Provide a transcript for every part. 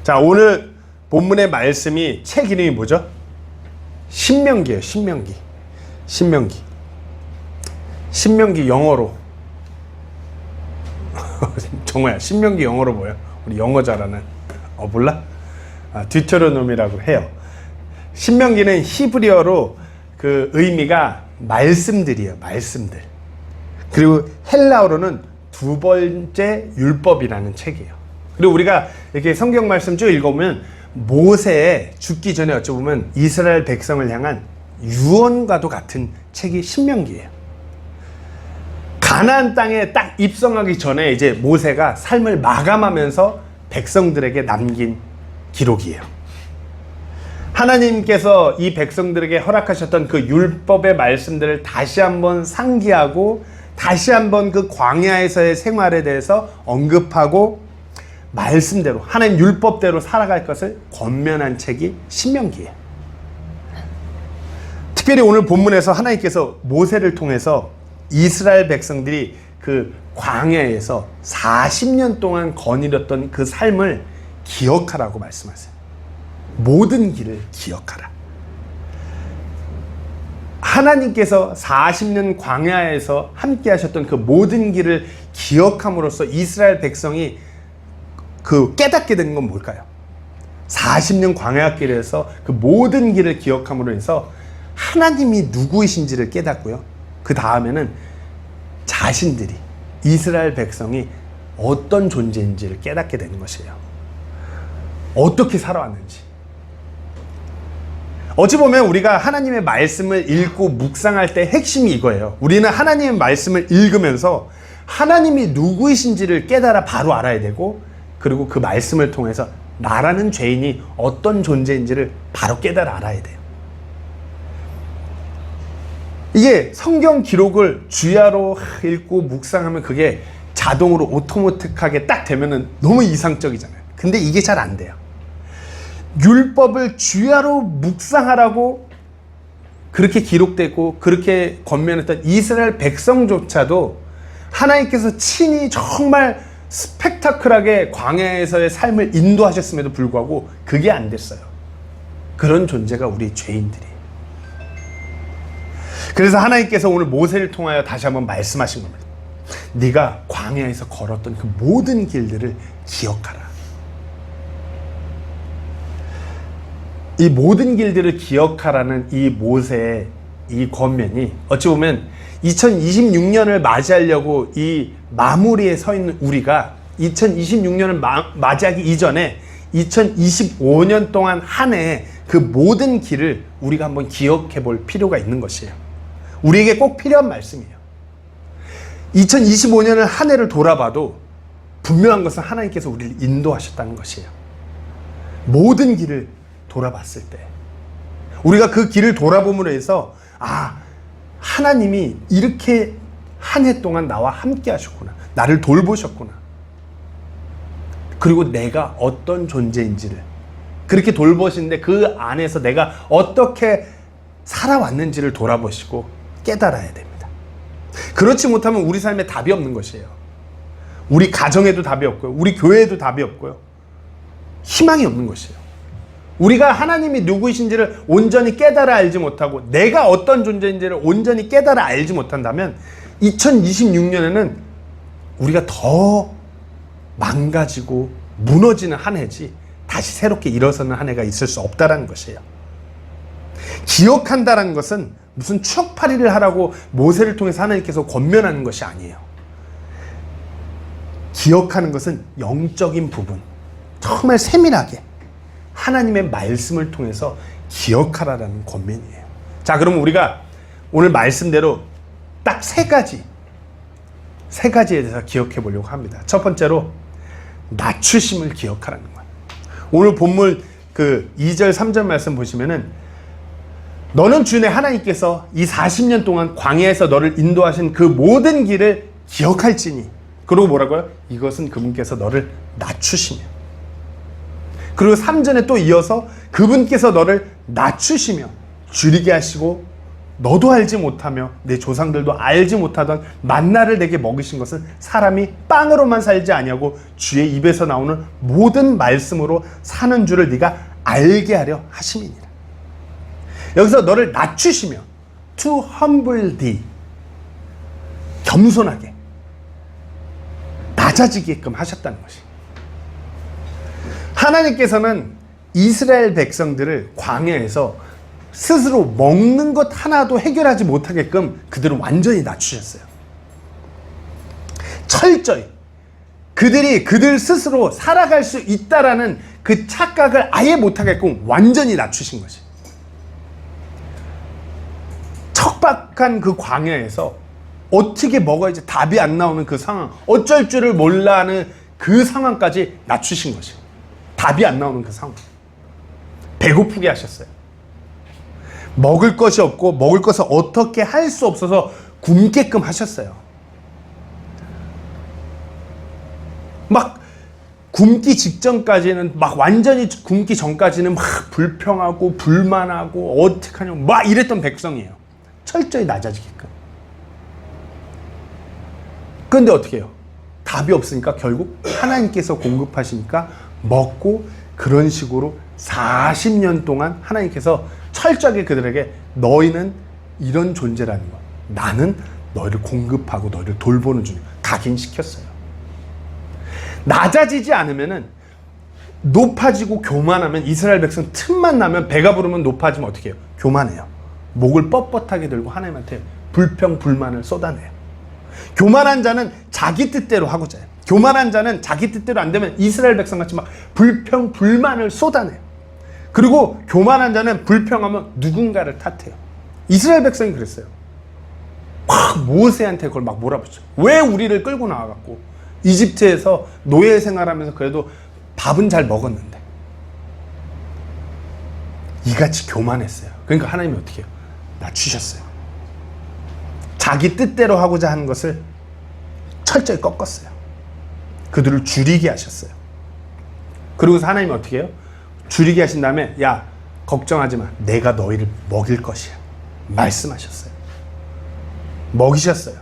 자, 오늘 본문의 말씀이 책 이름이 뭐죠? 신명기예요. 신명기 영어로 정말 신명기 영어로 뭐예요? 우리 영어 잘하는 몰라? 디우테로노미라고 해요. 신명기는 히브리어로 그 의미가 말씀들이에요. 말씀들. 그리고 헬라어로는 두 번째 율법이라는 책이에요. 그리고 우리가 이렇게 성경 말씀 쭉 읽어보면 모세의 죽기 전에 어찌 보면 이스라엘 백성을 향한 유언과도 같은 책이 신명기예요. 가나안 땅에 딱 입성하기 전에 이제 모세가 삶을 마감하면서 백성들에게 남긴 기록이에요. 하나님께서 이 백성들에게 허락하셨던 그 율법의 말씀들을 다시 한번 상기하고 다시 한번 그 광야에서의 생활에 대해서 언급하고 말씀대로 하나님 율법대로 살아갈 것을 권면한 책이 신명기예요. 특별히 오늘 본문에서 하나님께서 모세를 통해서 이스라엘 백성들이 그 광야에서 40년 동안 거닐었던 그 삶을 기억하라고 말씀하세요. 모든 길을 기억하라. 하나님께서 40년 광야에서 함께 하셨던 그 모든 길을 기억함으로써 이스라엘 백성이 그 깨닫게 되는 건 뭘까요? 40년 광야길에서 그 모든 길을 기억함으로 해서 하나님이 누구이신지를 깨닫고요. 그 다음에는 자신들이 이스라엘 백성이 어떤 존재인지를 깨닫게 되는 것이에요. 어떻게 살아왔는지. 어찌 보면 우리가 하나님의 말씀을 읽고 묵상할 때 핵심이 이거예요. 우리는 하나님의 말씀을 읽으면서 하나님이 누구이신지를 깨달아 바로 알아야 되고, 그리고 그 말씀을 통해서 나라는 죄인이 어떤 존재인지를 바로 깨달아 알아야 돼요. 이게 성경 기록을 주야로 읽고 묵상하면 그게 자동으로 오토마틱하게 딱 되면은 너무 이상적이잖아요. 근데 이게 잘 안 돼요. 율법을 주야로 묵상하라고 그렇게 기록되고 그렇게 권면했던 이스라엘 백성조차도 하나님께서 친히 정말 스펙타클하게 광야에서의 삶을 인도하셨음에도 불구하고 그게 안 됐어요. 그런 존재가 우리 죄인들이에요. 그래서 하나님께서 오늘 모세를 통하여 다시 한번 말씀하신 겁니다. 네가 광야에서 걸었던 그 모든 길들을 기억하라. 이 모든 길들을 기억하라는 이 모세의 이 권면이 어찌 보면 2026년을 맞이하려고 이 마무리에 서 있는 우리가 2026년을 맞이하기 이전에 2025년 동안 한 해 그 모든 길을 우리가 한번 기억해 볼 필요가 있는 것이에요. 우리에게 꼭 필요한 말씀이에요. 2025년을 한 해를 돌아봐도 분명한 것은 하나님께서 우리를 인도하셨다는 것이에요. 모든 길을 돌아봤을 때 우리가 그 길을 돌아봄으로 해서 하나님이 이렇게 한 해 동안 나와 함께 하셨구나. 나를 돌보셨구나. 그리고 내가 어떤 존재인지를 그렇게 돌보시는데 그 안에서 내가 어떻게 살아왔는지를 돌아보시고 깨달아야 됩니다. 그렇지 못하면 우리 삶에 답이 없는 것이에요. 우리 가정에도 답이 없고요. 우리 교회에도 답이 없고요. 희망이 없는 것이에요. 우리가 하나님이 누구이신지를 온전히 깨달아 알지 못하고 내가 어떤 존재인지를 온전히 깨달아 알지 못한다면 2026년에는 우리가 더 망가지고 무너지는 한 해지 다시 새롭게 일어서는 한 해가 있을 수 없다는 것이에요. 기억한다는 것은 무슨 추억팔이를 하라고 모세를 통해서 하나님께서 권면하는 것이 아니에요. 기억하는 것은 영적인 부분, 정말 세밀하게 하나님의 말씀을 통해서 기억하라는 권면이에요. 자, 그럼 우리가 오늘 말씀대로 딱 세 가지에 대해서 기억해 보려고 합니다. 첫 번째로 낮추심을 기억하라는 거예요. 오늘 본문 그 2절 3절 말씀 보시면은 너는 주내 하나님께서 이 40년 동안 광야에서 너를 인도하신 그 모든 길을 기억할지니, 그리고 뭐라고요? 이것은 그분께서 너를 낮추시며, 그리고 3절에 또 이어서 그분께서 너를 낮추시며 줄이게 하시고 너도 알지 못하며 내 조상들도 알지 못하던 만나를 내게 먹이신 것은 사람이 빵으로만 살지 아니하고 주의 입에서 나오는 모든 말씀으로 사는 줄을 네가 알게 하려 하심이니라. 여기서 너를 낮추시며 to humble thee, 겸손하게 낮아지게끔 하셨다는 것이. 하나님께서는 이스라엘 백성들을 광야에서 스스로 먹는 것 하나도 해결하지 못하게끔 그들을 완전히 낮추셨어요. 철저히 그들이 그들 스스로 살아갈 수 있다라는 그 착각을 아예 못하게끔 완전히 낮추신 것이. 척박한 그 광야에서 어떻게 먹어야지 답이 안 나오는 그 상황, 어쩔 줄을 몰라 하는 그 상황까지 낮추신 것이. 답이 안 나오는 그 상황. 배고프게 하셨어요. 먹을 것이 없고 먹을 것을 어떻게 할 수 없어서 굶게끔 하셨어요. 막 굶기 직전까지는, 막 완전히 굶기 전까지는 막 불평하고 불만하고 어떡하냐고 막 이랬던 백성이에요. 철저히 낮아지게끔. 그런데 어떻게 해요? 답이 없으니까 결국 하나님께서 공급하시니까 먹고, 그런 식으로 40년 동안 하나님께서 철저하게 그들에게 너희는 이런 존재라는 것, 나는 너희를 공급하고 너희를 돌보는 주님, 각인시켰어요. 낮아지지 않으면은, 높아지고 교만하면, 이스라엘 백성 틈만 나면, 배가 부르면 높아지면 어떻게 해요? 교만해요. 목을 뻣뻣하게 들고 하나님한테 불평 불만을 쏟아내요. 교만한 자는 자기 뜻대로 하고자 해요. 교만한 자는 자기 뜻대로 안 되면 이스라엘 백성같이 막 불평 불만을 쏟아내요. 그리고 교만한 자는 불평하면 누군가를 탓해요. 이스라엘 백성이 그랬어요. 막 모세한테 그걸 막 몰아붙여요. 왜 우리를 끌고 나와갖고 이집트에서 노예 생활하면서 그래도 밥은 잘 먹었는데. 이같이 교만했어요. 그러니까 하나님이 어떻게 해요? 낮추셨어요. 자기 뜻대로 하고자 하는 것을 철저히 꺾었어요. 그들을 줄이게 하셨어요. 그리고서 하나님이 어떻게 해요? 줄이게 하신 다음에, 야, 걱정하지 마. 내가 너희를 먹일 것이야. 말씀하셨어요. 먹이셨어요.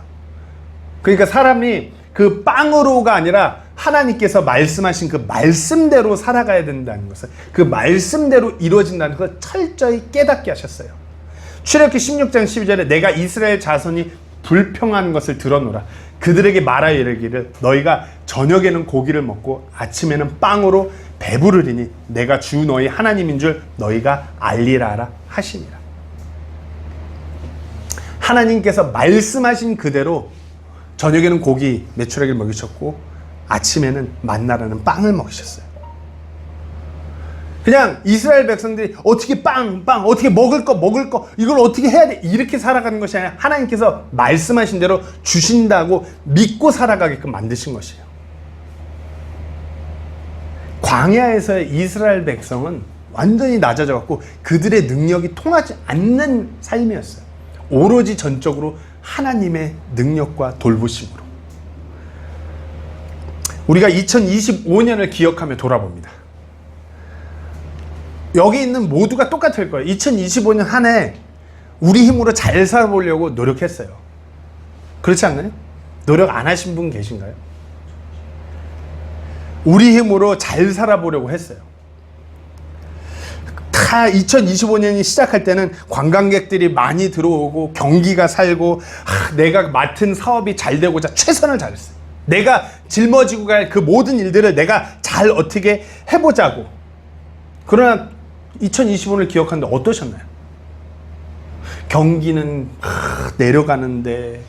그러니까 사람이 그 빵으로가 아니라 하나님께서 말씀하신 그 말씀대로 살아가야 된다는 것을, 그 말씀대로 이루어진다는 것을 철저히 깨닫게 하셨어요. 출애굽기 16장 12절에 내가 이스라엘 자손이 불평하는 것을 들어노라. 그들에게 말하여 이르기를 너희가 저녁에는 고기를 먹고 아침에는 빵으로 배부르리니 내가 주 너희 하나님인 줄 너희가 알리라 하시니라. 하나님께서 말씀하신 그대로 저녁에는 고기 메추라기를 먹이셨고 아침에는 만나라는 빵을 먹이셨어요. 그냥 이스라엘 백성들이 어떻게 어떻게 먹을 거 이걸 어떻게 해야 돼, 이렇게 살아가는 것이 아니라 하나님께서 말씀하신 대로 주신다고 믿고 살아가게끔 만드신 것이에요. 광야에서의 이스라엘 백성은 완전히 낮아져 갖고 그들의 능력이 통하지 않는 삶이었어요. 오로지 전적으로 하나님의 능력과 돌보심으로. 우리가 2025년을 기억하며 돌아봅니다. 여기 있는 모두가 똑같을 거예요. 2025년 한 해 우리 힘으로 잘 살아보려고 노력했어요. 그렇지 않나요? 노력 안 하신 분 계신가요? 우리 힘으로 잘 살아보려고 했어요. 다 2025년이 시작할 때는 관광객들이 많이 들어오고 경기가 살고 내가 맡은 사업이 잘 되고자 최선을 다했어요. 내가 짊어지고 갈 그 모든 일들을 내가 잘 어떻게 해보자고. 그러나 2025년을 기억하는데 어떠셨나요? 경기는 내려가는데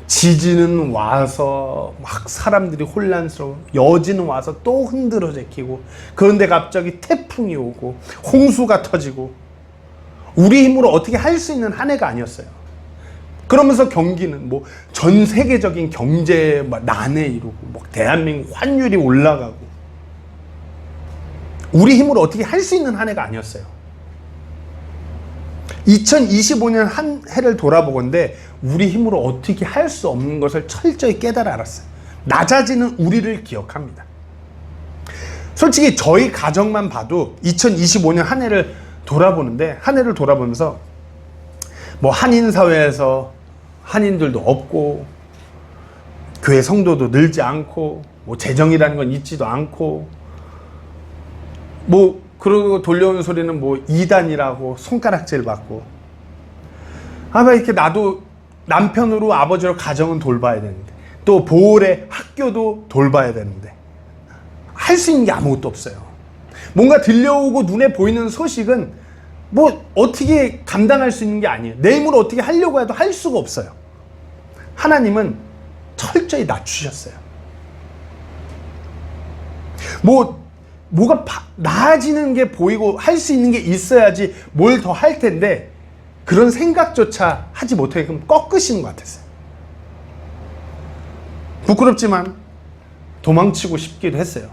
지진은 와서 막 사람들이 혼란스러워, 여진은 와서 또 흔들어 제끼고, 그런데 갑자기 태풍이 오고 홍수가 터지고, 우리 힘으로 어떻게 할 수 있는 한 해가 아니었어요. 그러면서 경기는 뭐 전 세계적인 경제 난에 이르고, 뭐 대한민국 환율이 올라가고, 우리 힘으로 어떻게 할 수 있는 한 해가 아니었어요. 2025년 한 해를 돌아보건대 우리 힘으로 어떻게 할 수 없는 것을 철저히 깨달아 알았어요. 낮아지는 우리를 기억합니다. 솔직히 저희 가정만 봐도 2025년 한 해를 돌아보는데, 한 해를 돌아보면서 뭐 한인 사회에서 한인들도 없고 교회 성도도 늘지 않고 뭐 재정이라는 건 있지도 않고 뭐 그러고 돌려오는 소리는 뭐 이단이라고 손가락질 받고 아마 이렇게 나도 남편으로 아버지로 가정은 돌봐야 되는데 또 보홀의 학교도 돌봐야 되는데 할 수 있는 게 아무것도 없어요. 뭔가 들려오고 눈에 보이는 소식은 뭐 어떻게 감당할 수 있는 게 아니에요. 내 힘으로 어떻게 하려고 해도 할 수가 없어요. 하나님은 철저히 낮추셨어요. 뭐가 나아지는 게 보이고 할 수 있는 게 있어야지 뭘 더 할 텐데 그런 생각조차 하지 못하게끔 꺾으시는 것 같았어요. 부끄럽지만 도망치고 싶기도 했어요.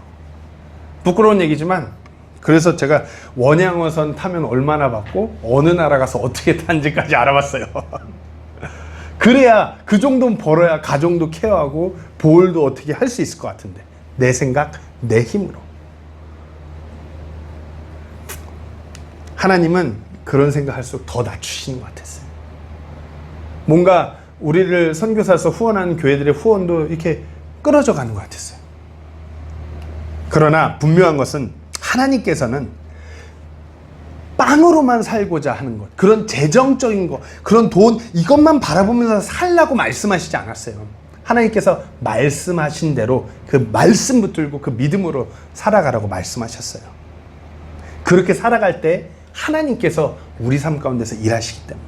부끄러운 얘기지만 그래서 제가 원양어선 타면 얼마나 받고 어느 나라 가서 어떻게 타는지까지 알아봤어요. 그래야 그 정도는 벌어야 가정도 케어하고 보홀도 어떻게 할 수 있을 것 같은데 내 생각, 내 힘으로. 하나님은 그런 생각할수록 더 낮추시는 것 같았어요. 뭔가 우리를 선교사에서 후원하는 교회들의 후원도 이렇게 끊어져 가는 것 같았어요. 그러나 분명한 것은 하나님께서는 빵으로만 살고자 하는 것, 그런 재정적인 것, 그런 돈 이것만 바라보면서 살라고 말씀하시지 않았어요. 하나님께서 말씀하신 대로 그 말씀 붙들고 그 믿음으로 살아가라고 말씀하셨어요. 그렇게 살아갈 때 하나님께서 우리 삶 가운데서 일하시기 때문에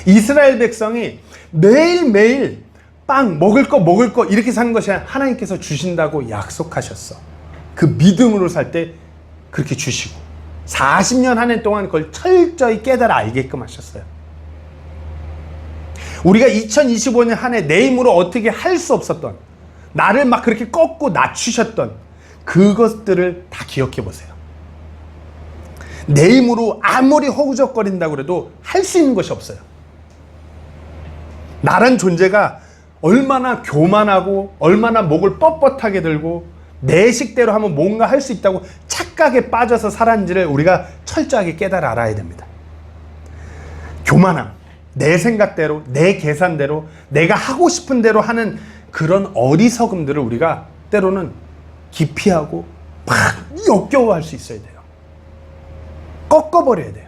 이스라엘 백성이 매일매일 빵 먹을 거 이렇게 사는 것이 아니라 하나님께서 주신다고 약속하셨어. 그 믿음으로 살 때 그렇게 주시고 40년 한 해 동안 그걸 철저히 깨달아 알게끔 하셨어요. 우리가 2025년 한 해 내 힘으로 어떻게 할 수 없었던 나를 막 그렇게 꺾고 낮추셨던 그것들을 다 기억해 보세요. 내 힘으로 아무리 허우적거린다고 해도 할 수 있는 것이 없어요. 나란 존재가 얼마나 교만하고 얼마나 목을 뻣뻣하게 들고 내 식대로 하면 뭔가 할 수 있다고 착각에 빠져서 살았는지를 우리가 철저하게 깨달아 알아야 됩니다. 교만함, 내 생각대로, 내 계산대로, 내가 하고 싶은 대로 하는 그런 어리석음들을 우리가 때로는 기피하고 막 역겨워할 수 있어야 돼요. 꺾어버려야 돼요.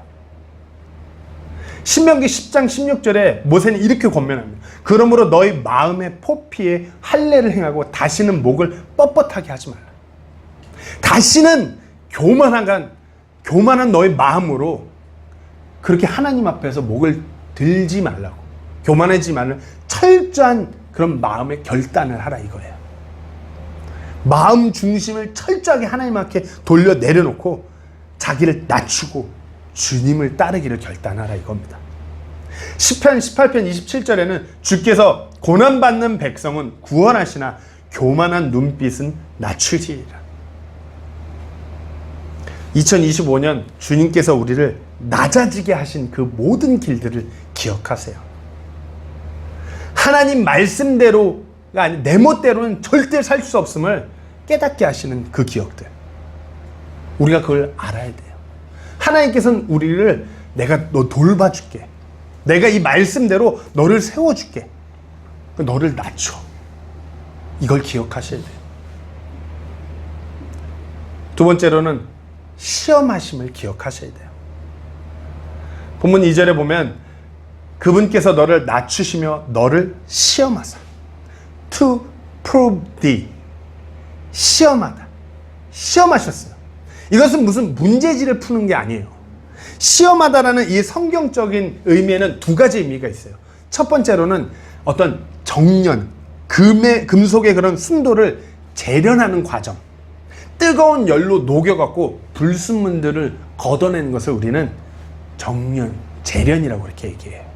신명기 10장 16절에 모세는 이렇게 권면합니다. 그러므로 너희 마음의 포피에 할례를 행하고 다시는 목을 뻣뻣하게 하지 말라. 다시는 교만한 너희 마음으로 그렇게 하나님 앞에서 목을 들지 말라고, 교만하지 말라는 철저한 그런 마음의 결단을 하라 이거예요. 마음 중심을 철저하게 하나님 앞에 돌려 내려놓고 자기를 낮추고 주님을 따르기를 결단하라 이겁니다. 시편 18편 27절에는 주께서 고난받는 백성은 구원하시나 교만한 눈빛은 낮추시리라. 2025년 주님께서 우리를 낮아지게 하신 그 모든 길들을 기억하세요. 하나님 말씀대로가 아닌 내 멋대로는 절대 살 수 없음을 깨닫게 하시는 그 기억들, 우리가 그걸 알아야 돼요. 하나님께서는 우리를 내가 너 돌봐줄게, 내가 이 말씀대로 너를 세워줄게, 너를 낮춰, 이걸 기억하셔야 돼요. 두 번째로는 시험하심을 기억하셔야 돼요. 본문 2절에 보면 그분께서 너를 낮추시며 너를 시험하사, to prove thee, 시험하다, 시험하셨어요. 이것은 무슨 문제지를 푸는 게 아니에요. 시험하다라는 이 성경적인 의미에는 두 가지 의미가 있어요. 첫 번째로는 어떤 정련, 금속의 그런 순도를 재련하는 과정, 뜨거운 열로 녹여갖고 불순물들을 걷어내는 것을 우리는 정련, 재련이라고 이렇게 얘기해요.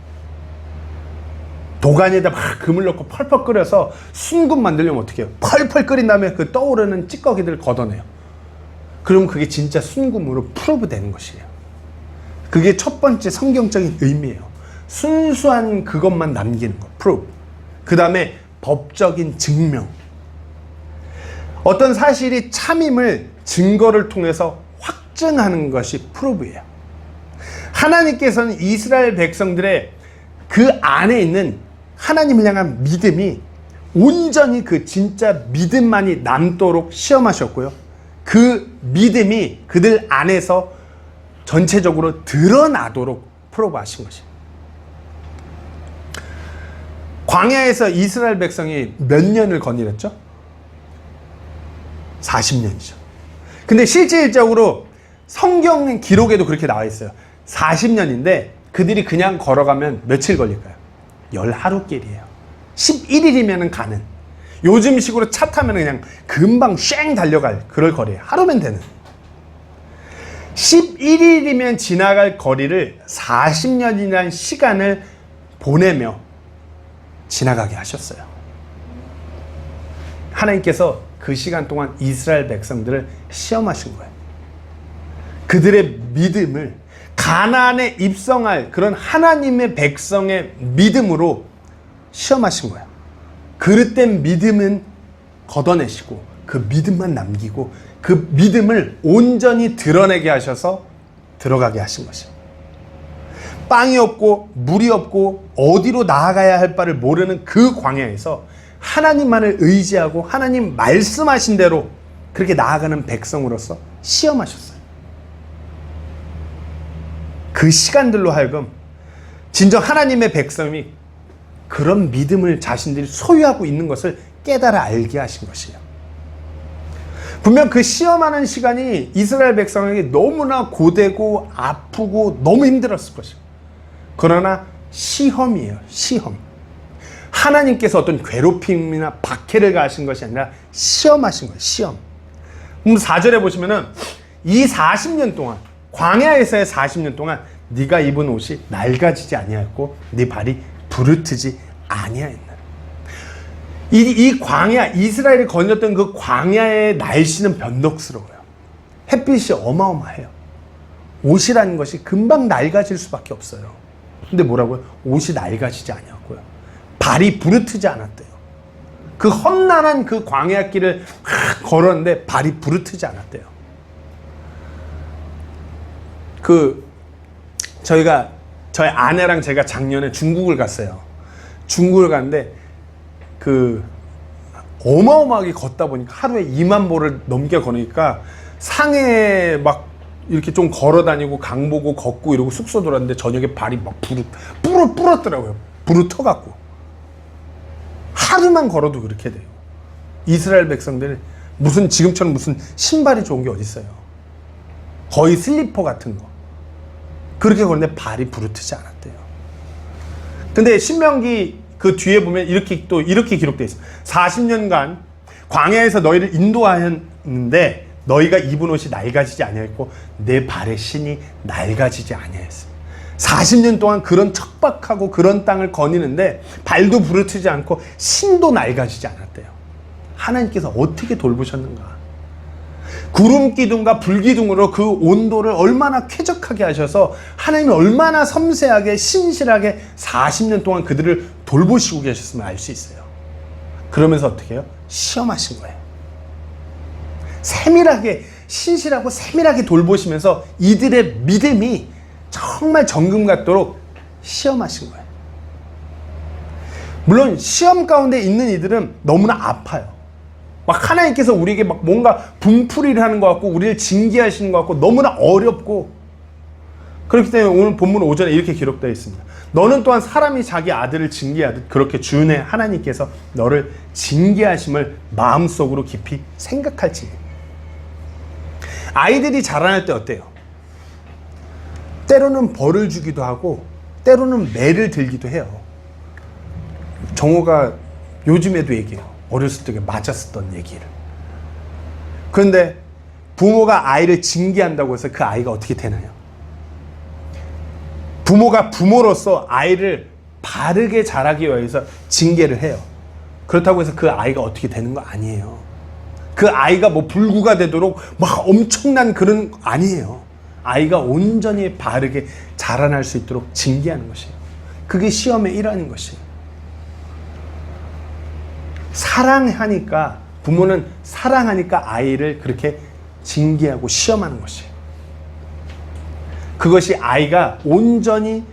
도가니에다 막 금을 넣고 펄펄 끓여서 순금 만들려면 어떻게 해요? 펄펄 끓인 다음에 그 떠오르는 찌꺼기들을 걷어내요. 그럼 그게 진짜 순금으로 프로브 되는 것이에요. 그게 첫 번째 성경적인 의미예요. 순수한 그것만 남기는 것, 프로브. 그 다음에 법적인 증명. 어떤 사실이 참임을 증거를 통해서 확증하는 것이 프로브예요. 하나님께서는 이스라엘 백성들의 그 안에 있는 하나님을 향한 믿음이 온전히 그 진짜 믿음만이 남도록 시험하셨고요. 그 믿음이 그들 안에서 전체적으로 드러나도록 프로브하신 것입니다. 광야에서 이스라엘 백성이 몇 년을 거닐었죠? 40년이죠. 근데 실질적으로 성경 기록에도 그렇게 나와 있어요. 40년인데 그들이 그냥 걸어가면 며칠 걸릴까요? 10하루길이에요. 11일이면 가는. 요즘 식으로 차 타면 그냥 금방 쉥 달려갈 그럴 거리예요. 하루면 되는. 11일이면 지나갈 거리를 40년이라는 시간을 보내며 지나가게 하셨어요. 하나님께서 그 시간 동안 이스라엘 백성들을 시험하신 거예요. 그들의 믿음을 가나안에 입성할 그런 하나님의 백성의 믿음으로 시험하신 거예요. 그릇된 믿음은 걷어내시고 그 믿음만 남기고 그 믿음을 온전히 드러내게 하셔서 들어가게 하신 것이에요. 빵이 없고 물이 없고 어디로 나아가야 할 바를 모르는 그 광야에서 하나님만을 의지하고 하나님 말씀하신 대로 그렇게 나아가는 백성으로서 시험하셨어요. 그 시간들로 하여금 진정 하나님의 백성이 그런 믿음을 자신들이 소유하고 있는 것을 깨달아 알게 하신 것이에요. 분명 그 시험하는 시간이 이스라엘 백성에게 너무나 고되고 아프고 너무 힘들었을 것이에요. 그러나 시험이에요. 시험. 하나님께서 어떤 괴롭힘이나 박해를 가하신 것이 아니라 시험하신 거예요. 시험. 4절에 보시면은 이 40년 동안 광야에서의 40년 동안 네가 입은 옷이 낡아지지 아니하였고 네 발이 부르트지 아니하였나. 이 광야, 이스라엘이 거녔던 그 광야의 날씨는 변덕스러워요. 햇빛이 어마어마해요. 옷이라는 것이 금방 낡아질 수밖에 없어요. 근데 뭐라고요? 옷이 낡아지지 아니었고요. 발이 부르트지 않았대요. 그 험난한 그 광야길을 걸었는데 발이 부르트지 않았대요. 저희 아내랑 제가 작년에 중국을 갔어요. 중국을 갔는데 어마어마하게 걷다 보니까 하루에 2만 보를 넘게 걸으니까 상해에 막 이렇게 좀 걸어 다니고 강 보고 걷고 이러고 숙소 돌았는데 저녁에 발이 막 부르더라고요. 부르터갖고. 하루만 걸어도 그렇게 돼요. 이스라엘 백성들 지금처럼 무슨 신발이 좋은 게 어디 있어요. 거의 슬리퍼 같은 거. 그렇게 걸었는데 발이 부르트지 않았대요. 근데 신명기 그 뒤에 보면 이렇게 기록되어 있어요. 40년간 광야에서 너희를 인도하였는데 너희가 입은 옷이 낡아지지 아니하였고 내 발의 신이 낡아지지 아니하였습니다. 40년 동안 그런 척박하고 그런 땅을 거니는데 발도 부르트지 않고 신도 낡아지지 않았대요. 하나님께서 어떻게 돌보셨는가? 구름 기둥과 불 기둥으로 그 온도를 얼마나 쾌적하게 하셔서 하나님이 얼마나 섬세하게 신실하게 40년 동안 그들을 돌보시고 계셨으면 알 수 있어요. 그러면서 어떻게 해요? 시험하신 거예요. 세밀하게 신실하고 세밀하게 돌보시면서 이들의 믿음이 정말 정금 같도록 시험하신 거예요. 물론 시험 가운데 있는 이들은 너무나 아파요. 막 하나님께서 우리에게 막 뭔가 분풀이를 하는 것 같고 우리를 징계하시는 것 같고 너무나 어렵고 그렇기 때문에 오늘 본문 5절에 이렇게 기록되어 있습니다. 너는 또한 사람이 자기 아들을 징계하듯 그렇게 주의 하나님께서 너를 징계하심을 마음속으로 깊이 생각할지니. 아이들이 자라날 때 어때요? 때로는 벌을 주기도 하고 때로는 매를 들기도 해요. 정호가 요즘에도 얘기해요. 어렸을 때 맞았었던 얘기를. 그런데 부모가 아이를 징계한다고 해서 그 아이가 어떻게 되나요? 부모가 부모로서 아이를 바르게 자라기 위해서 징계를 해요. 그렇다고 해서 그 아이가 어떻게 되는 거 아니에요. 그 아이가 뭐 불구가 되도록 막 엄청난 그런 거 아니에요. 아이가 온전히 바르게 자라날 수 있도록 징계하는 것이에요. 그게 시험의 일환인 것이에요. 사랑하니까 부모는 사랑하니까 아이를 그렇게 징계하고 시험하는 것이에요. 그것이 아이가 온전히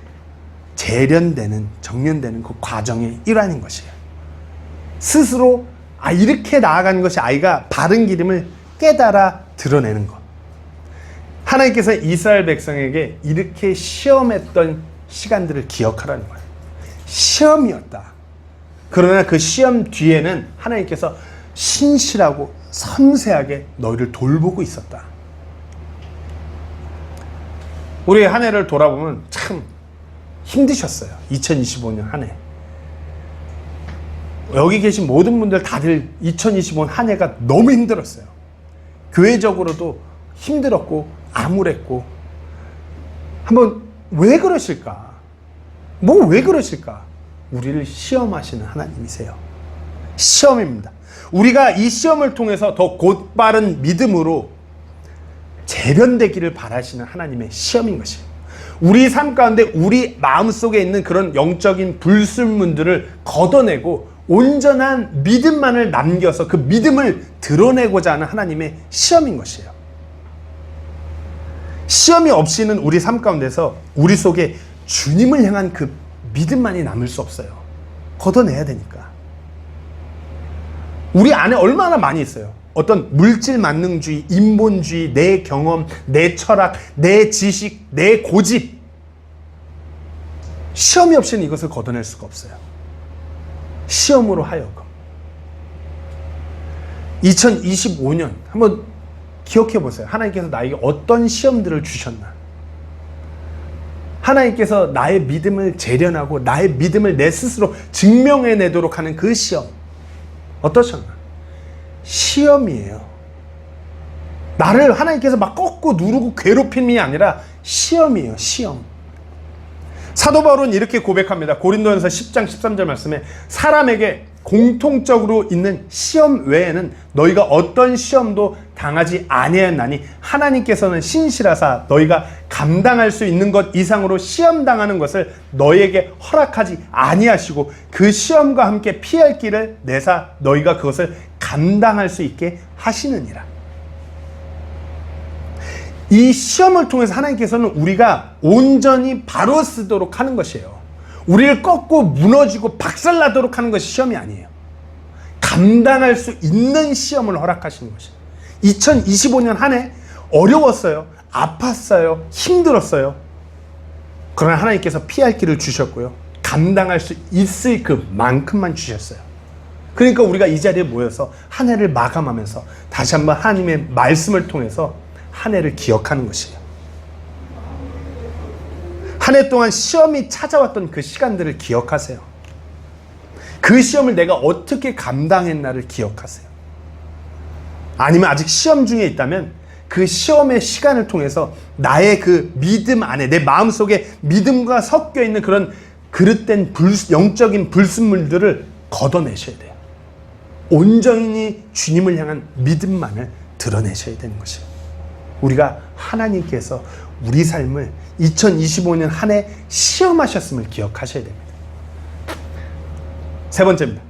대련되는, 정련되는 그 과정의 일환인 것이에요. 스스로 이렇게 나아가는 것이 아이가 바른 길임을 깨달아 드러내는 것. 하나님께서 이스라엘 백성에게 이렇게 시험했던 시간들을 기억하라는 거예요. 시험이었다. 그러나 그 시험 뒤에는 하나님께서 신실하고 섬세하게 너희를 돌보고 있었다. 우리 한 해를 돌아보면 참 힘드셨어요. 2025년 한 해. 여기 계신 모든 분들 다들 2025년 한 해가 너무 힘들었어요. 교회적으로도 힘들었고 암울했고. 한번 왜 그러실까? 왜 그러실까? 우리를 시험하시는 하나님이세요. 시험입니다. 우리가 이 시험을 통해서 더 곧바른 믿음으로 재련되기를 바라시는 하나님의 시험인 것이에요. 우리 삶 가운데 우리 마음속에 있는 그런 영적인 불순물들을 걷어내고 온전한 믿음만을 남겨서 그 믿음을 드러내고자 하는 하나님의 시험인 것이에요. 시험이 없이는 우리 삶 가운데서 우리 속에 주님을 향한 그 믿음만이 남을 수 없어요. 걷어내야 되니까. 우리 안에 얼마나 많이 있어요. 어떤 물질 만능주의, 인본주의, 내 경험, 내 철학, 내 지식, 내 고집. 시험이 없이는 이것을 걷어낼 수가 없어요. 시험으로 하여금. 2025년 한번 기억해 보세요. 하나님께서 나에게 어떤 시험들을 주셨나. 하나님께서 나의 믿음을 재련하고 나의 믿음을 내 스스로 증명해내도록 하는 그 시험. 어떠셨나? 시험이에요. 나를 하나님께서 막 꺾고 누르고 괴롭힘이 아니라 시험이에요. 시험. 사도 바울은 이렇게 고백합니다. 고린도전서 10장 13절 말씀에 사람에게 공통적으로 있는 시험 외에는 너희가 어떤 시험도 당하지 아니하였나니 하나님께서는 신실하사 너희가 감당할 수 있는 것 이상으로 시험 당하는 것을 너희에게 허락하지 아니하시고 그 시험과 함께 피할 길을 내사 너희가 그것을 감당할 수 있게 하시느니라. 이 시험을 통해서 하나님께서는 우리가 온전히 바로 쓰도록 하는 것이에요. 우리를 꺾고 무너지고 박살나도록 하는 것이 시험이 아니에요. 감당할 수 있는 시험을 허락하시는 것이에요. 2025년 한 해 어려웠어요. 아팠어요. 힘들었어요. 그러나 하나님께서 피할 길을 주셨고요. 감당할 수 있을 그만큼만 주셨어요. 그러니까 우리가 이 자리에 모여서 한 해를 마감하면서 다시 한번 하나님의 말씀을 통해서 한 해를 기억하는 것이에요. 한 해 동안 시험이 찾아왔던 그 시간들을 기억하세요. 그 시험을 내가 어떻게 감당했나를 기억하세요. 아니면 아직 시험 중에 있다면 그 시험의 시간을 통해서 나의 그 믿음 안에 내 마음속에 믿음과 섞여 있는 그런 그릇된 영적인 불순물들을 걷어내셔야 돼요. 온전히 주님을 향한 믿음만을 드러내셔야 되는 것이에요. 우리가 하나님께서 우리 삶을 2025년 한 해 시험하셨음을 기억하셔야 됩니다. 세 번째입니다.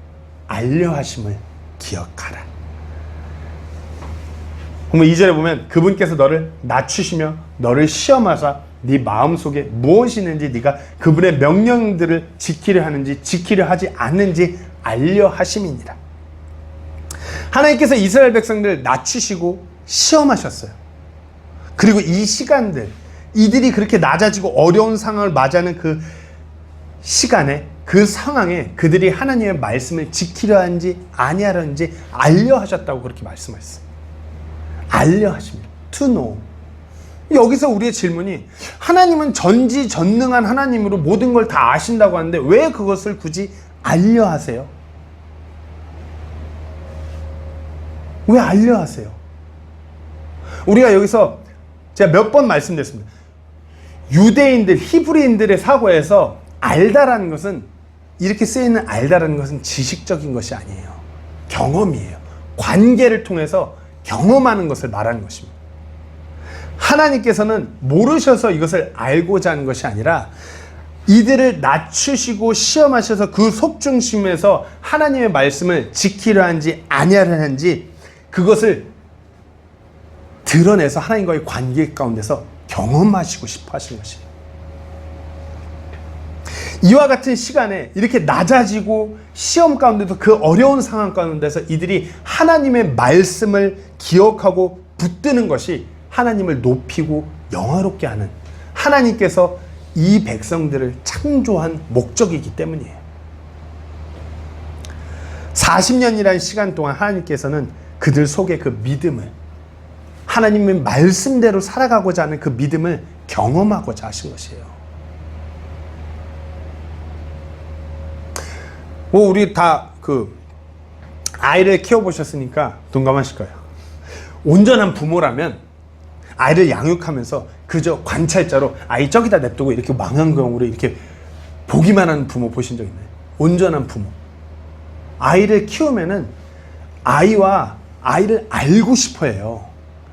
알려하심을 기억하라. 그러면 2절에 보면 그분께서 너를 낮추시며 너를 시험하사 네 마음속에 무엇이 있는지 네가 그분의 명령들을 지키려 하는지 지키려 하지 않는지 알려하심이니라. 하나님께서 이스라엘 백성들을 낮추시고 시험하셨어요. 그리고 이 시간들, 이들이 그렇게 낮아지고 어려운 상황을 맞이하는 그 시간에, 그 상황에 그들이 하나님의 말씀을 지키려 하는지 아니하는지 알려하셨다고 그렇게 말씀하셨어요. 알려하십니다. To know. 여기서 우리의 질문이, 하나님은 전지전능한 하나님으로 모든 걸 다 아신다고 하는데 왜 그것을 굳이 알려하세요? 왜 알려하세요? 우리가 여기서 제가 몇 번 말씀드렸습니다. 유대인들, 히브리인들의 사고에서 알다라는 것은, 이렇게 쓰이는 알다라는 것은 지식적인 것이 아니에요. 경험이에요. 관계를 통해서 경험하는 것을 말하는 것입니다. 하나님께서는 모르셔서 이것을 알고자 하는 것이 아니라 이들을 낮추시고 시험하셔서 그 속중심에서 하나님의 말씀을 지키려 하는지 아니하려 하는지 그것을 드러내서 하나님과의 관계 가운데서 경험하시고 싶어 하시는 것이에요. 이와 같은 시간에 이렇게 낮아지고 시험 가운데도 그 어려운 상황 가운데서 이들이 하나님의 말씀을 기억하고 붙드는 것이 하나님을 높이고 영화롭게 하는, 하나님께서 이 백성들을 창조한 목적이기 때문이에요. 40년이라는 시간 동안 하나님께서는 그들 속에 그 믿음을, 하나님의 말씀대로 살아가고자 하는 그 믿음을 경험하고자 하신 것이에요. 우리 다 아이를 키워보셨으니까 동감하실 거예요. 온전한 부모라면 아이를 양육하면서 그저 관찰자로 아이 저기다 냅두고 이렇게 망원경으로 이렇게 보기만 하는 부모 보신 적 있나요? 온전한 부모. 아이를 키우면은 아이를 알고 싶어 해요.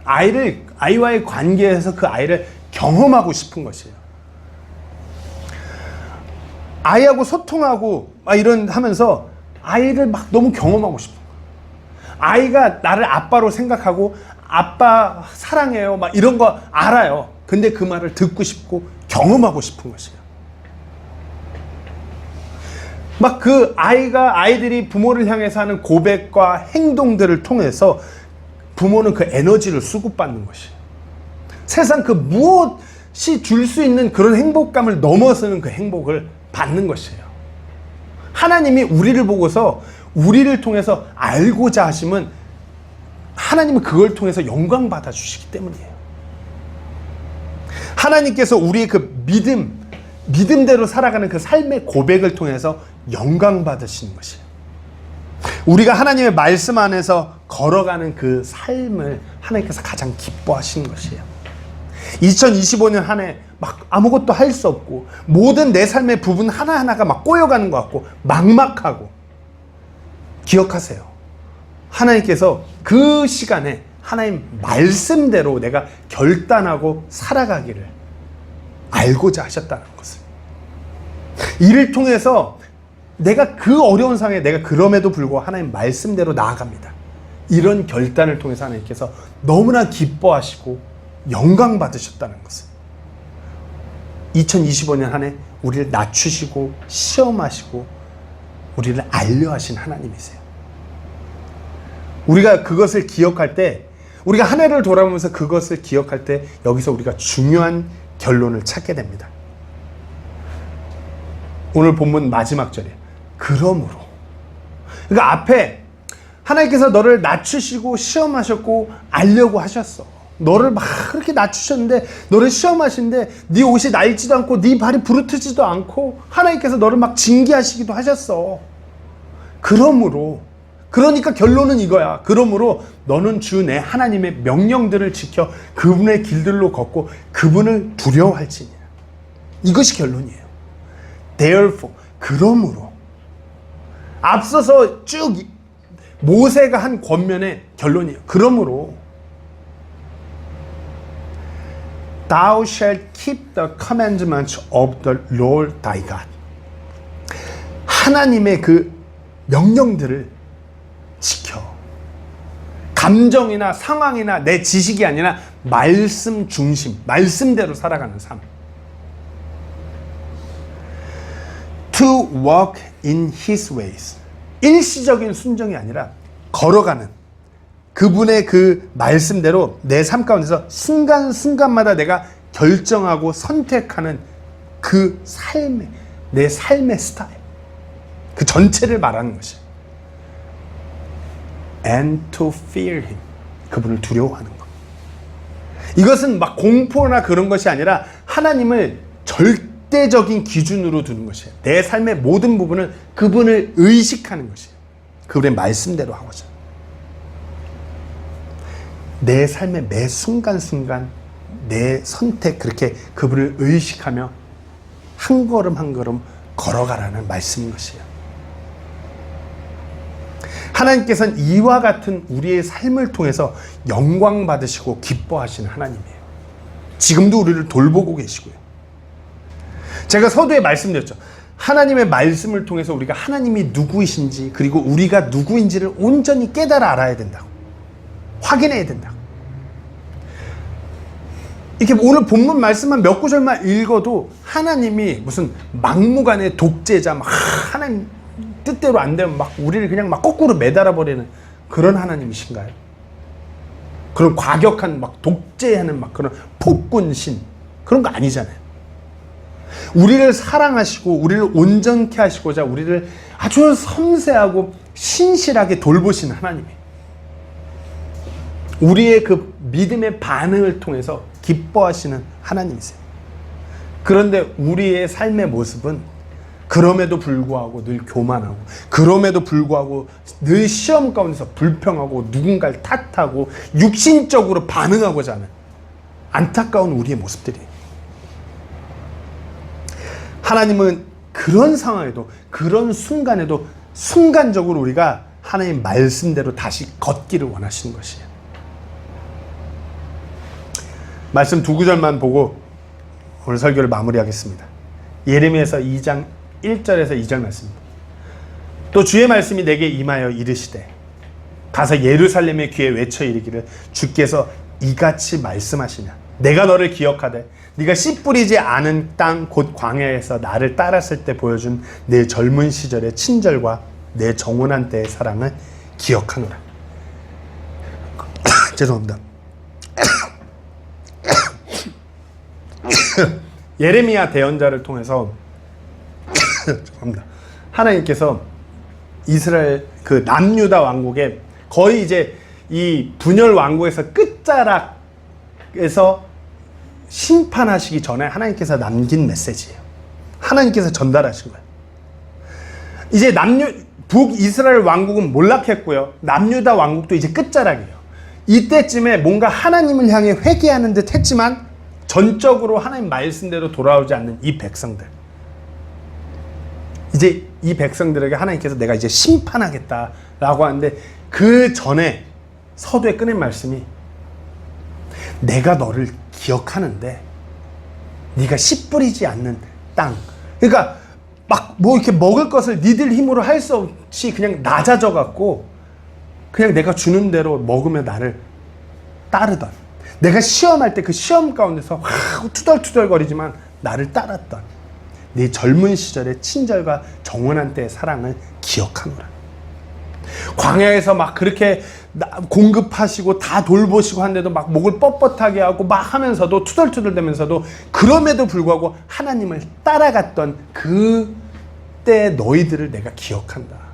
아이와의 관계에서 그 아이를 경험하고 싶은 것이에요. 아이하고 소통하고 하면서 아이를 너무 경험하고 싶은 거예요. 아이가 나를 아빠로 생각하고 아빠 사랑해요 이런 거 알아요. 근데 그 말을 듣고 싶고 경험하고 싶은 것이에요. 아이들이 부모를 향해서 하는 고백과 행동들을 통해서 부모는 그 에너지를 수급받는 것이에요. 세상 그 무엇이 줄 수 있는 그런 행복감을 넘어서는 그 행복을 받는 것이에요. 하나님이 우리를 보고서 우리를 통해서 알고자 하심은 하나님은 그걸 통해서 영광 받아 주시기 때문이에요. 하나님께서 우리의 그 믿음대로 살아가는 그 삶의 고백을 통해서 영광 받으시는 것이에요. 우리가 하나님의 말씀 안에서 걸어가는 그 삶을 하나님께서 가장 기뻐하시는 것이에요. 2025년 한 해 아무것도 할 수 없고 모든 내 삶의 부분 하나하나가 꼬여가는 것 같고 막막하고, 기억하세요. 하나님께서 그 시간에 하나님 말씀대로 내가 결단하고 살아가기를 알고자 하셨다는 것을, 이를 통해서 내가 그 어려운 상황에 내가 그럼에도 불구하고 하나님 말씀대로 나아갑니다. 이런 결단을 통해서 하나님께서 너무나 기뻐하시고 영광 받으셨다는 것을, 2025년 한 해 우리를 낮추시고 시험하시고 우리를 알려하신 하나님이세요. 우리가 그것을 기억할 때, 우리가 한 해를 돌아보면서 그것을 기억할 때 여기서 우리가 중요한 결론을 찾게 됩니다. 오늘 본문 마지막 절이에요. 그러므로. 그러니까 앞에 하나님께서 너를 낮추시고 시험하셨고 알려고 하셨어. 너를 그렇게 낮추셨는데, 너를 시험하시는데 네 옷이 낡지도 않고 네 발이 부르트지도 않고 하나님께서 너를 징계하시기도 하셨어. 그러니까 결론은 이거야. 그러므로 너는 주 내 하나님의 명령들을 지켜 그분의 길들로 걷고 그분을 두려워할지니라. 이것이 결론이에요. Therefore, 그러므로. 앞서서 쭉 모세가 한 권면의 결론이에요. 그러므로 Thou shalt keep the commandments of the Lord thy God. 하나님의 그 명령들을 지켜. 감정이나 상황이나 내 지식이 아니라 말씀 중심, 말씀대로 살아가는 삶. To walk in his ways. 일시적인 순종이 아니라 걸어가는 그분의 그 말씀대로 내 삶 가운데서 순간순간마다 내가 결정하고 선택하는 그 삶의, 내 삶의 스타일, 그 전체를 말하는 것이에요. And to fear him. 그분을 두려워하는 것. 이것은 공포나 그런 것이 아니라 하나님을 절대적인 기준으로 두는 것이에요. 내 삶의 모든 부분은 그분을 의식하는 것이에요. 그분의 말씀대로 하고자. 내 삶의 매 순간순간 내 선택, 그렇게 그분을 의식하며 한 걸음 한 걸음 걸어가라는 말씀인 것이에요. 하나님께서는 이와 같은 우리의 삶을 통해서 영광 받으시고 기뻐하시는 하나님이에요. 지금도 우리를 돌보고 계시고요. 제가 서두에 말씀드렸죠. 하나님의 말씀을 통해서 우리가 하나님이 누구이신지, 그리고 우리가 누구인지를 온전히 깨달아 알아야 된다고. 확인해야 된다고. 이렇게 오늘 본문 말씀만 몇 구절만 읽어도 하나님이 무슨 막무가내 독재자, 막 하나님 뜻대로 안 되면 막 우리를 그냥 막 거꾸로 매달아 버리는 그런 하나님이신가요? 그런 과격한 막 독재하는 막 그런 폭군신, 그런 거 아니잖아요. 우리를 사랑하시고 우리를 온전케 하시고자 우리를 아주 섬세하고 신실하게 돌보신 하나님이, 우리의 그 믿음의 반응을 통해서 기뻐하시는 하나님이세요. 그런데 우리의 삶의 모습은 그럼에도 불구하고 늘 교만하고, 그럼에도 불구하고 늘 시험 가운데서 불평하고 누군가를 탓하고 육신적으로 반응하고자 하는 안타까운 우리의 모습들이에요. 하나님은 그런 상황에도, 그런 순간에도 순간적으로 우리가 하나님 말씀대로 다시 걷기를 원하시는 것이에요. 말씀 두 구절만 보고 오늘 설교를 마무리하겠습니다. 예레미야서 2장 1절에서 2절 말씀입니다. 또 주의 말씀이 내게 임하여 이르시되 가서 예루살렘의 귀에 외쳐 이르기를 주께서 이같이 말씀하시냐. 내가 너를 기억하되 네가 씨 뿌리지 않은 땅 곧 광야에서 나를 따랐을 때 보여준 내 젊은 시절의 친절과 내 정원한 때의 사랑을 기억하노라. 죄송합니다. 예레미야 대언자를 통해서 죄송합니다. 하나님께서 이스라엘 그 남유다 왕국의 거의 이제 이 분열 왕국에서 끝자락에서 심판하시기 전에 하나님께서 남긴 메시지예요. 하나님께서 전달하신 거예요. 이제 북이스라엘 왕국은 몰락했고요. 남유다 왕국도 이제 끝자락이에요. 이때쯤에 뭔가 하나님을 향해 회개하는 듯 했지만 전적으로 하나님 말씀대로 돌아오지 않는 이 백성들, 이제 이 백성들에게 하나님께서 내가 이제 심판하겠다라고 하는데, 그 전에 서두에 꺼낸 말씀이 내가 너를 기억하는데 네가 씨 뿌리지 않는 땅, 그러니까 막 뭐 이렇게 먹을 것을 니들 힘으로 할 수 없이 그냥 낮아져 갖고 그냥 내가 주는 대로 먹으며 나를 따르던, 내가 시험할 때 그 시험 가운데서 투덜투덜거리지만 나를 따랐던 네 젊은 시절의 친절과 정원한 때의 사랑을 기억하노라. 광야에서 막 그렇게 공급하시고 다 돌보시고 한데도 막 목을 뻣뻣하게 하고 막 하면서도 투덜투덜대면서도 그럼에도 불구하고 하나님을 따라갔던 그때 너희들을 내가 기억한다.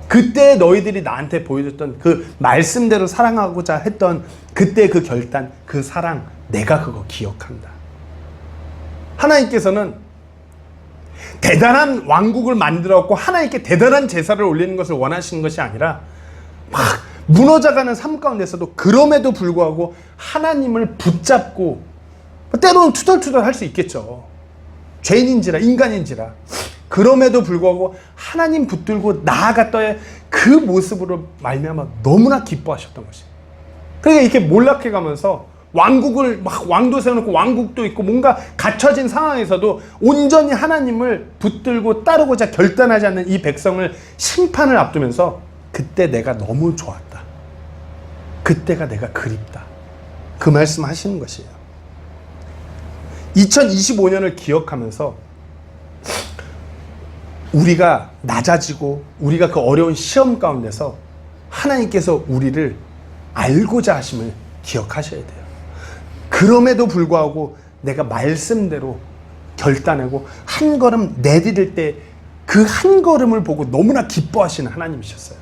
그때 너희들이 나한테 보여줬던 그 말씀대로 사랑하고자 했던 그때 그 결단, 그 사랑, 내가 그거 기억한다. 하나님께서는 대단한 왕국을 만들었고 하나님께 대단한 제사를 올리는 것을 원하시는 것이 아니라 막 무너져가는 삶 가운데서도 그럼에도 불구하고 하나님을 붙잡고, 때로는 투덜투덜 할 수 있겠죠. 죄인인지라 인간인지라. 그럼에도 불구하고 하나님 붙들고 나아갔던 그 모습으로 말미암아 너무나 기뻐하셨던 것이에요. 그러니까 이렇게 몰락해 가면서 왕국을 막 왕도 세워놓고 왕국도 있고 뭔가 갖춰진 상황에서도 온전히 하나님을 붙들고 따르고자 결단하지 않는 이 백성을 심판을 앞두면서 그때 내가 너무 좋았다. 그때가 내가 그립다. 그 말씀 하시는 것이에요. 2025년을 기억하면서 우리가 낮아지고 우리가 그 어려운 시험 가운데서 하나님께서 우리를 알고자 하심을 기억하셔야 돼요. 그럼에도 불구하고 내가 말씀대로 결단하고 한 걸음 내디딜 때 그 한 걸음을 보고 너무나 기뻐하시는 하나님이셨어요.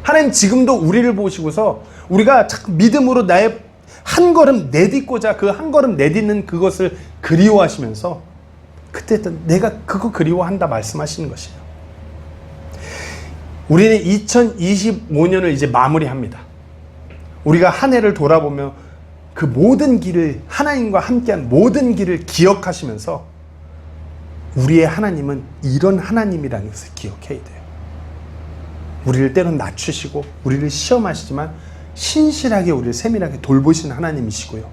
하나님 지금도 우리를 보시고서 우리가 믿음으로 나의 한 걸음 내딛고자 그 한 걸음 내딛는 그것을 그리워하시면서 그때 내가 그거 그리워한다 말씀하시는 것이에요. 우리는 2025년을 이제 마무리합니다. 우리가 한 해를 돌아보며 그 모든 길을, 하나님과 함께한 모든 길을 기억하시면서 우리의 하나님은 이런 하나님이라는 것을 기억해야 돼요. 우리를 때론 낮추시고 우리를 시험하시지만 신실하게 우리를 세밀하게 돌보시는 하나님이시고요.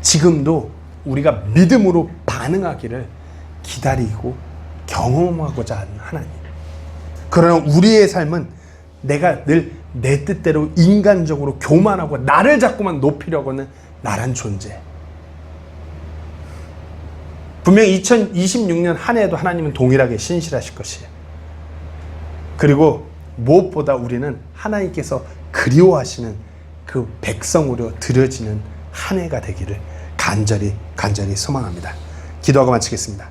지금도 우리가 믿음으로 반응하기를 기다리고 경험하고자 하는 하나님. 그러나 우리의 삶은 내가 늘 내 뜻대로 인간적으로 교만하고 나를 자꾸만 높이려고 하는 나란 존재. 분명히 2026년 한 해에도 하나님은 동일하게 신실하실 것이에요. 그리고 무엇보다 우리는 하나님께서 그리워하시는 그 백성으로 드려지는 한 해가 되기를 간절히 소망합니다. 기도하고 마치겠습니다.